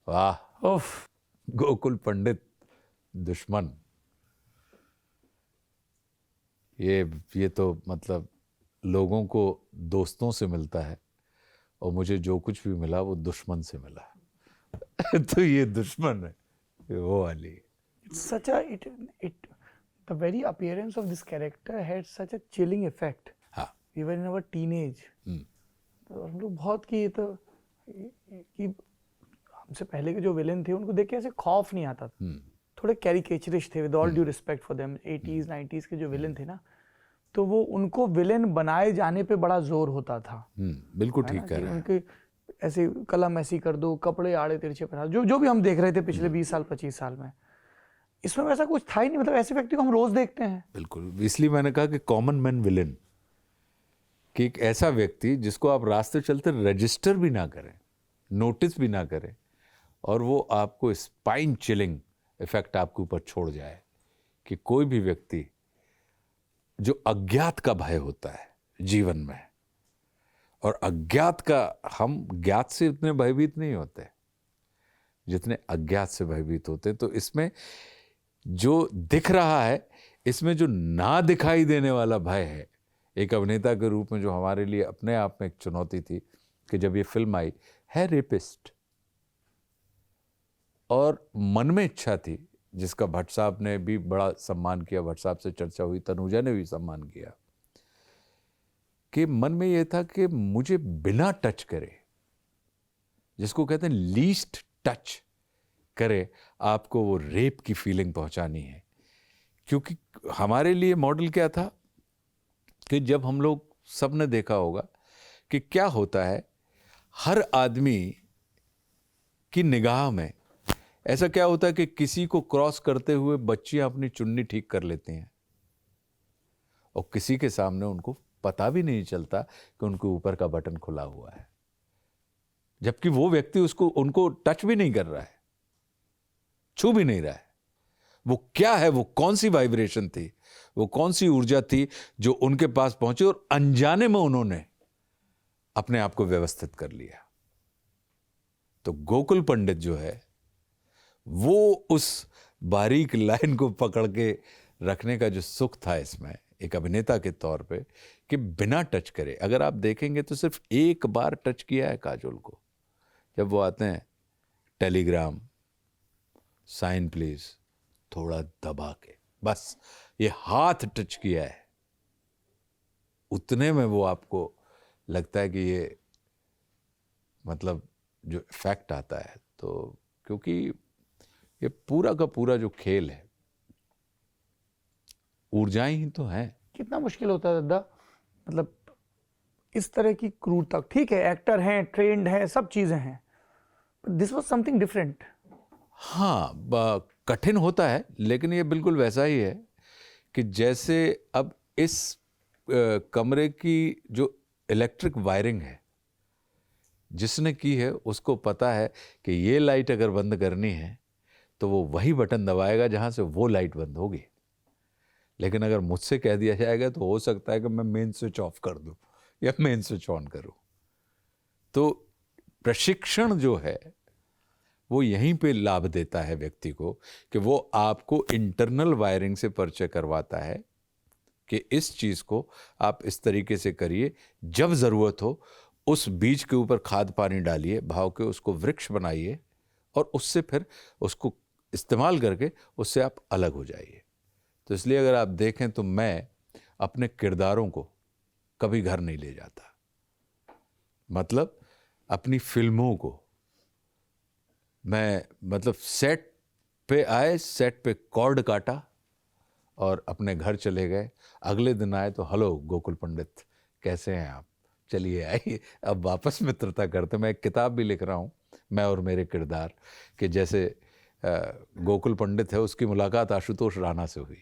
वाह, उफ, गोकुल पंडित दुश्मन। ये तो मतलब लोगों को दोस्तों से मिलता है और मुझे जो कुछ भी मिला वो दुश्मन से मिला। तो ये दुश्मन है, ये वो वाली। it's such a it the very appearance of this character had such a chilling effect. हाँ। We were in our teenage. तो हम लोग बहुत कि ये तो कि हमसे पहले के जो विलेन थे उनको देख के ऐसे खौफ नहीं आता था। थोड़े कैरिकेचरिश थे, with all due respect for them. 80s 90s के जो विलेन थे ना, तो वो उनको विलेन बनाए जाने पे बड़ा जोर होता था। बिल्कुल ठीक कह रहे हैं। उनके ऐसे कलम ऐसी कर दो, कपड़े आड़े तिरछे पहना, जो जो भी हम देख रहे थे पिछले 20 साल 25 साल में, इसमें वैसा कुछ था ही नहीं। मतलब ऐसे व्यक्ति को हम रोज देखते हैं। बिल्कुल, इसलिए मैंने कहा कि कॉमन मैन विलेन, कि एक ऐसा व्यक्ति जिसको आप रास्ते चलते रजिस्टर भी ना करें, नोटिस भी ना करें, और वो आपको स्पाइन चिलिंग इफेक्ट आपके ऊपर छोड़ जाए। कि कोई भी व्यक्ति जो अज्ञात का भय होता है जीवन में, और अज्ञात का, हम ज्ञात से उतने भयभीत नहीं होते जितने अज्ञात से भयभीत होते। तो इसमें जो दिख रहा है, इसमें जो ना दिखाई देने वाला भय है, एक अभिनेता के रूप में जो हमारे लिए अपने आप में एक चुनौती थी कि जब ये फिल्म आई है रेपिस्ट, और मन में इच्छा थी, जिसका भट्ट साहब ने भी बड़ा सम्मान किया, भट्ट साहब से चर्चा हुई, तनुजा ने भी सम्मान किया, कि मन में यह था कि मुझे बिना टच करे, जिसको कहते हैं लीस्ट टच करे, आपको वो रेप की फीलिंग पहुंचानी है। क्योंकि हमारे लिए मॉडल क्या था कि जब हम लोग, सबने देखा होगा कि क्या होता है, हर आदमी की निगाह में ऐसा क्या होता है कि किसी को क्रॉस करते हुए बच्चियां अपनी चुन्नी ठीक कर लेती हैं, और किसी के सामने उनको पता भी नहीं चलता कि उनके ऊपर का बटन खुला हुआ है, जबकि वो व्यक्ति उनको टच भी नहीं कर रहा है, छू भी नहीं रहा है। वो क्या है, वो कौन सी वाइब्रेशन थी, वो कौन सी ऊर्जा थी जो उनके पास पहुंची, और अनजाने में उन्होंने अपने आप को व्यवस्थित कर लिया। तो गोकुल पंडित जो है, वो उस बारीक लाइन को पकड़ के रखने का जो सुख था इसमें, एक अभिनेता के तौर पे, कि बिना टच करे, अगर आप देखेंगे तो सिर्फ एक बार टच किया है काजोल को, जब वो आते हैं, टेलीग्राम, साइन प्लीज, थोड़ा दबा के, बस ये हाथ टच किया है, उतने में वो आपको लगता है कि ये मतलब जो इफेक्ट आता है। तो क्योंकि ये पूरा का पूरा जो खेल है, ऊर्जाएं ही तो हैं। कितना मुश्किल होता है दादा, मतलब इस तरह की क्रूरता। ठीक है, एक्टर हैं, ट्रेंड हैं, सब चीजें हैं, दिस वाज समथिंग डिफरेंट। हाँ, कठिन होता है, लेकिन ये बिल्कुल वैसा ही है कि जैसे अब इस कमरे की जो इलेक्ट्रिक वायरिंग है, जिसने की है उसको पता है कि ये लाइट अगर बंद करनी है तो वो वही बटन दबाएगा जहां से वो लाइट बंद होगी। लेकिन अगर मुझसे कह दिया जाएगा तो हो सकता है कि मैं मेन स्विच ऑफ कर दूं या मेन स्विच ऑन करूं। तो प्रशिक्षण जो है वो यहीं पे लाभ देता है व्यक्ति को, कि वो आपको इंटरनल वायरिंग से परिचय करवाता है कि इस चीज को आप इस तरीके से करिए, जब जरूरत हो उस बीज के ऊपर खाद पानी डालिए, भाव के उसको वृक्ष बनाइए, और उससे फिर उसको इस्तेमाल करके उससे आप अलग हो जाइए। तो इसलिए अगर आप देखें तो मैं अपने किरदारों को कभी घर नहीं ले जाता, मतलब अपनी फिल्मों को मैं, मतलब सेट पे आए, सेट पे कॉर्ड काटा और अपने घर चले गए। अगले दिन आए तो हेलो गोकुल पंडित, कैसे हैं आप, चलिए आइए अब वापस मित्रता करते। मैं एक किताब भी लिख रहा हूँ, मैं और मेरे किरदार, कि जैसे गोकुल पंडित है उसकी मुलाकात आशुतोष राणा से हुई।